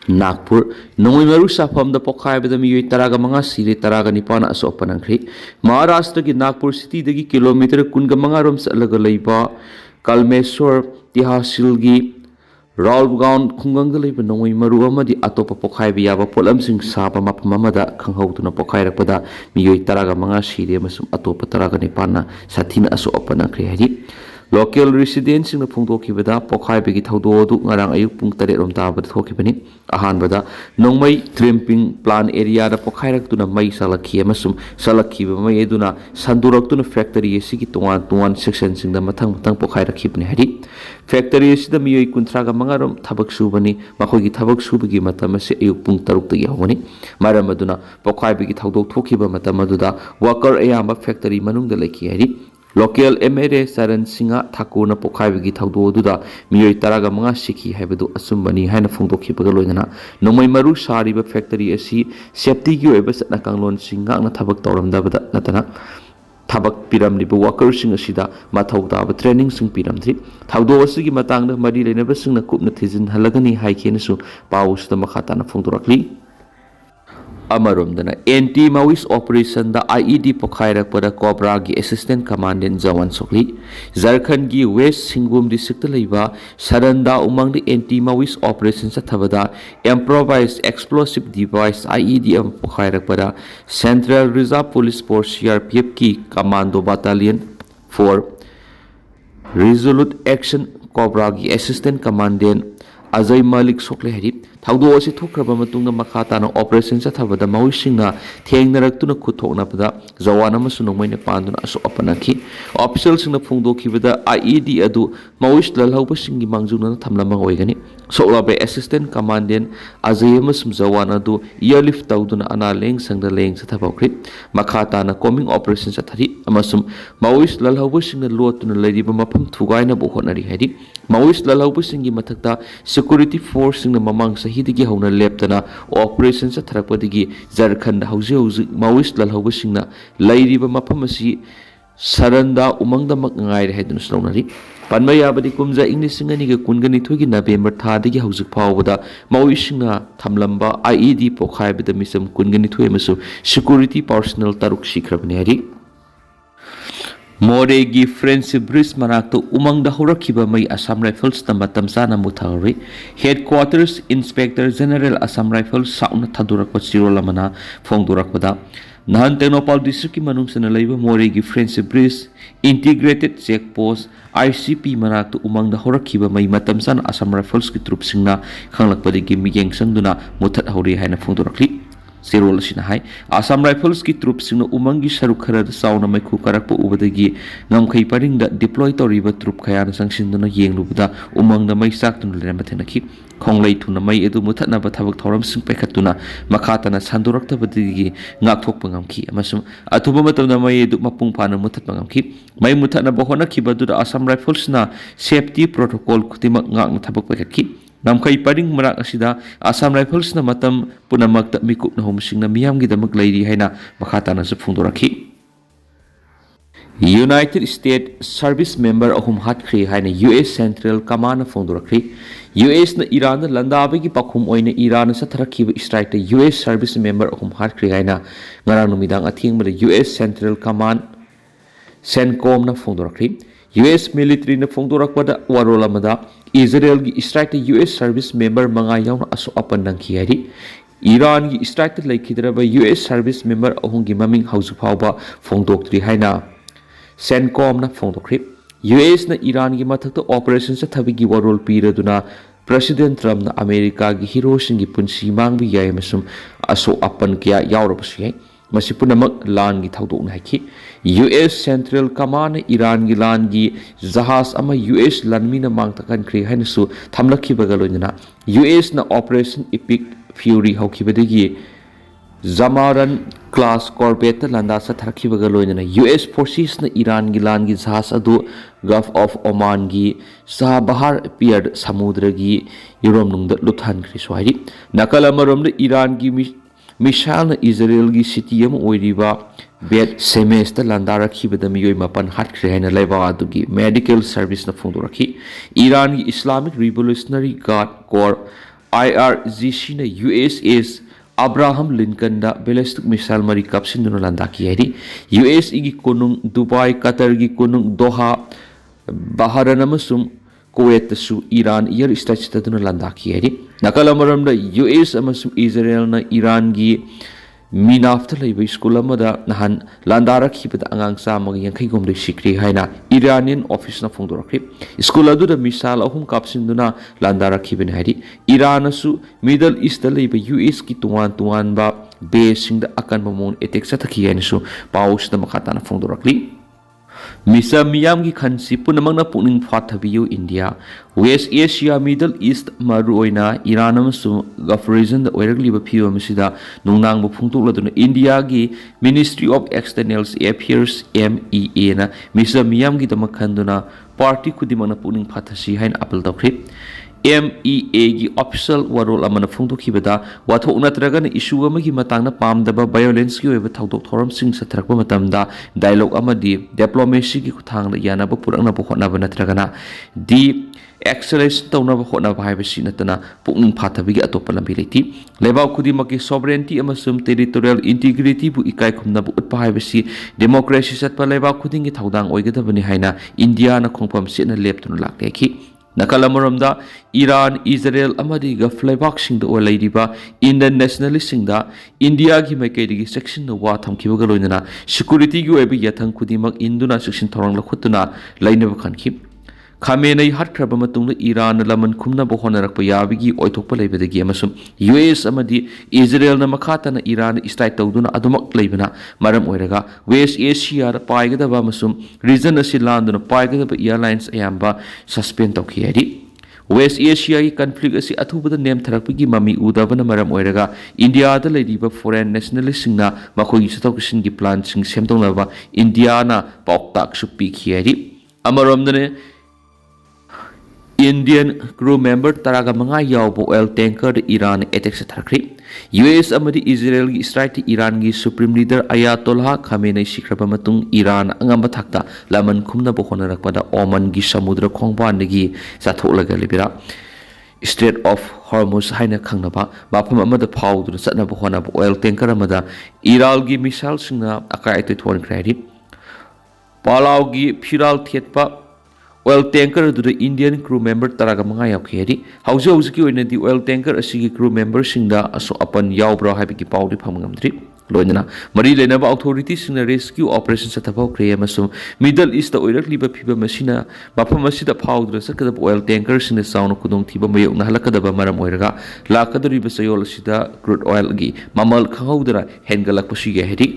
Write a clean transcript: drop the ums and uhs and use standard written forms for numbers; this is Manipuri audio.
Nagpur Nongoi Maru Safam the Pokai with the Miyoi Taragamanga Sire Taraganipana Asopanangri Maharashtra ki Nagpur city the kilometer Kungamangarums Alagalaiba Kalmeswar Tihasilgi Raulgaon Kungangali Nongoi Maru Amadi Atopa Pokai Biaba Polam Sing Sapa Mapamada Kanghotuna Pokai Rapada Miyoi Taragamanga Sire Masum Atopa Taraganipana Satina Asopanangri Local residents in the Puntoki Pokai Bigi Taudo, Narang Ayuk Punktare Romta, but Hokipani, Ahanbada, no may trimping plan area, the Pokai to the May Salaki, Masum, Salaki, Mayeduna, Sandurak to the factory, Siki to one sections in the Matang Pokai Kipni Hadi. Factory is the Miyoi Kuntraga Mangarum, Tabak Subani, Makogi Tabak Subigi Matamasi Ayuk Punktaruk the Yahoni, Maramaduna, Pokai Bigi Taudo Tokiba Matamaduda, Walker Ayamba factory Manung the Lake Hadi. Local MRA Saran Singa Takuna Pokai Taudo Duda, Miyoi Taragamanga Siki Habedu Asumbani, Hana Fungo Kipagaloina, no my Maru Sariba factory as he, Septi Guebas Nakanglon Singa Tabak Toram Dabada Natana, Tabak Piram Libu Walker Singashida, Matauda, training Sing Piram Trip, Taudo Sigi Matanga, Madi, never sing a Kupnatizin, Halagani, Haikenesu, Paus the Makatana Fundurakli. Amarum anti Maoist operation the IED Pokairak pada Cobra gi assistant commandant Jawan Sokli Zarkand gi West Singhum district laiba Saranda umang the anti Maoist operation sa thabada improvised explosive device IED am Pokairak pada Central Reserve Police Force CRPF ki Commando Battalion for Resolute Action Cobra gi assistant commandant Azai Malik Sokle Hari, Taudo was it took Rabamatuna Makatana operations at Havada Maushina, Tiangnaratuna Kutonapada, Zawana Masunomene Pandana Aso Opanaki, officials in the Fundoki with the IED Adu, Mauish Lalhaushing Manzuna Tamlama Wagani, Solabe assistant commandant Azayamus Zawana do, Yearlift Tauduna Ana Langs and the Langs at Tabokrit, Makatana coming operations at Hari, Amasum, Mauish Lalhaushing the Lord to the Lady Bamapum Tugaina Bohonari Hari, Mauish Lalhaushing Matata, Security Force in the Mamang Sahidigi Hona Leptana, operations at Trapadigi, Zarkand Hausi, Mauish Lalhaushingna, Lady Bamapamasi, Saranda umang the Makangai head and slonary. Panmaya Badikumza English Singaniga Kungani Tugi November Tadigi Hausi Powada, Mauishina, Tamlamba, IED Pokai with the Missum Kungani Tuemasu, Security Personal Taruk Shikrabneri. Moreh gi Friendship Bridge Manakto umang the Horakiba May Assam Rifles Tamatamsana Mutari, Headquarters Inspector General Assam Rifles Sauna Tadurakwa Sirolamana, Fongdurakwada, Nahan Tenopal District Manung Sanalaiba Moreh gi Friendship Bridge, Integrated Checkpost, ICP Manakto umang the Horakiba May Matamsan Assam Rifles ki troops singna, Kanglakpadigi Miyang Sangduna, Mutat Hori Hana Fongdurakli. Zero Sinahai, Assam Rifles ki troops in Umangi Sarukara the Sauna Meku Karapo Ubadagi, Namkai Paring that deployed or river troop Kayana sanction to Yang Lubda, umang the May Sakton Lematenaki, Konglay to Namay Edu Mutana Batavak Toram Simpekatuna, Makatana Sandurakta Badigi, Naktok Pangamki, Amasum, Atubamat the May Edu Mapumpana Mutapangamki, May Mutana Bohona Kibadu the Assam Rifles na safety protocol Kutima Ngak Tabakaki. Namkai Paring Marak Asida, Assam Rifles na matam punamak mikup na homsing na miyam gidamak lady haina makatana sa Fundoraki. United States Service Member ahum hatkri haina US Central Command na Fundoraki. US na Iran na landabi ki pakhum oy na Iran sa tharakiba strike na US Service Member ahum hatkri haina ngarang numidang ating mada US Central Command CENTCOM na Fundoraki. US military na Fundoraka warola mada Israel gi strike the US service member mga yaw aso apan ng kiyari. Iran gi strike the laikidra ba US service member ahong gi maming hausu phawba phongdoktri haina CENTCOM na phongdokrip. US na Iran gi mathakta operation sa thabi gi warol piraduna President Trump na America gi hero singi punsi mangbi yay masum aso apan kya yawrapasiyay. Masipunamak lan gi thawdok na haki US Central Command Iran gi lan gi jahaz ama US lanmi na mangtakan kri haina su thamlaki bagaloina US na Operation Epic Fury hawkibadagi Zamaran class corvette landa sa tharaki bagaloina US forces na Iran gi lan gi jahaz adu Gulf of Oman gi sa bahar appeared samudra gi Yurom nungda luthan kri swahili nakala marom na Iran gi Mishal na Israel gi city am oiriba Bet semester landara khibada miyoi mapan hatkre haina laiba adugi medical service na phongdoraki Iran gi Islamic Revolutionary Guard Corps IRGC na USS Abraham Lincoln da ballistic missile mari kapsinduna landaki haidi US igi konung Dubai Qatar gi konung Doha Bahrain amasung Kuwait su Iran air strike taduna landaki haidi nakala da US amasung Israel na Iran gi Minafta laiba school amada nahan landarakibada angang samag yankai gomdai sikri haina Iranian office na phongdorakri school adu da misal ahum kapsinduna landarakibene haidi Iran asu Middle East da laiba US ki tuan ba base sing da akan mamon attack sathaki haina su paus da makata na phongdorakli Misa miyam gi khansi punamang na puning phathabiyu India West Asia Middle East maru oina Iran amasu Gulf region da oiragliba phiwa misida nungnang bu phungtukladuna India gi Ministry of External Affairs MEA na misa miyam gi damakhanduna party khudimana puning phathasi hain appeal tawkhri MEA gi official warol amana phungtukibada wathok natraga na issue amagi matangna pamdaba violence gi oiba thaudok thoram sing sathrakpa matamda dialogue amadi diplomacy gi khuthangna yanaba purangna bokhona natraga na di acceleration tawna bokhona haibasi natana pukning phathabi gi atop lambi leti leba khudi maki sovereignty amasum territorial integrity bu ikai khumna bu utpa haibasi democracy satpa leba khuding gi thaudang oigadabani haina India na khongpam sena leptuna lakleki Nakalamuramda Iran, Israel, amadi Gulf leibak singda o laidiba Indian nationalist singda India gi maikaidigi section na wa thamkibaga loinana security gi oibi yathang khudimak induna section thorang lakhutuna lainaba khanki Khamenei hatkraba matungda Iran laman khumna bo honarakpa yabigi oithokpa leibadagi amasum US amadi Israel na makhata na Iran strike tawduna adumak leibana maram oiraga West Asia da paigadaba amasum region asi landuna paigadaba airlines ayamba suspend tawki hadi West Asia gi conflict asi athubada nem tharakpigi mami udabana maram oiraga India da leidiba foreign nationalist singna makhogi satawkisin gi plan sing semtongnaba India na pauktak supi khiyari amaramdane Indian Crue Member taraga manga yaoba oil tanker da Iran attack sa thakri US amadi Israel gi strike Iran gi supreme leader Ayatollah Khamenei sikraba matung Iran angamba thakta laman khumna bokhona rakpada Oman gi samudra khongban gi satholaga libira Strait of Hormuz haina khangnaba mafam amada phawduna satna bokhona oil tanker amada Iran gi missile singna akai te thon kredi Palau gi phiral thetpa oil tanker du Indian crew member taraga manga yakheri hauji ki oina di oil tanker asigi crew member singda aso apan yaubra haibiki pawdi phamngamdri loinana mari lenaba authority singna rescue operation sathapaw kriyama so Middle East da oirak liba phiba masina mafam asida phawdra sakada oil tanker singna sauna Khudong thiba mayok na halakada maram oiraga lakadri ba sayol asida crude oil gi mamal khaudra hengalak pasiga hedi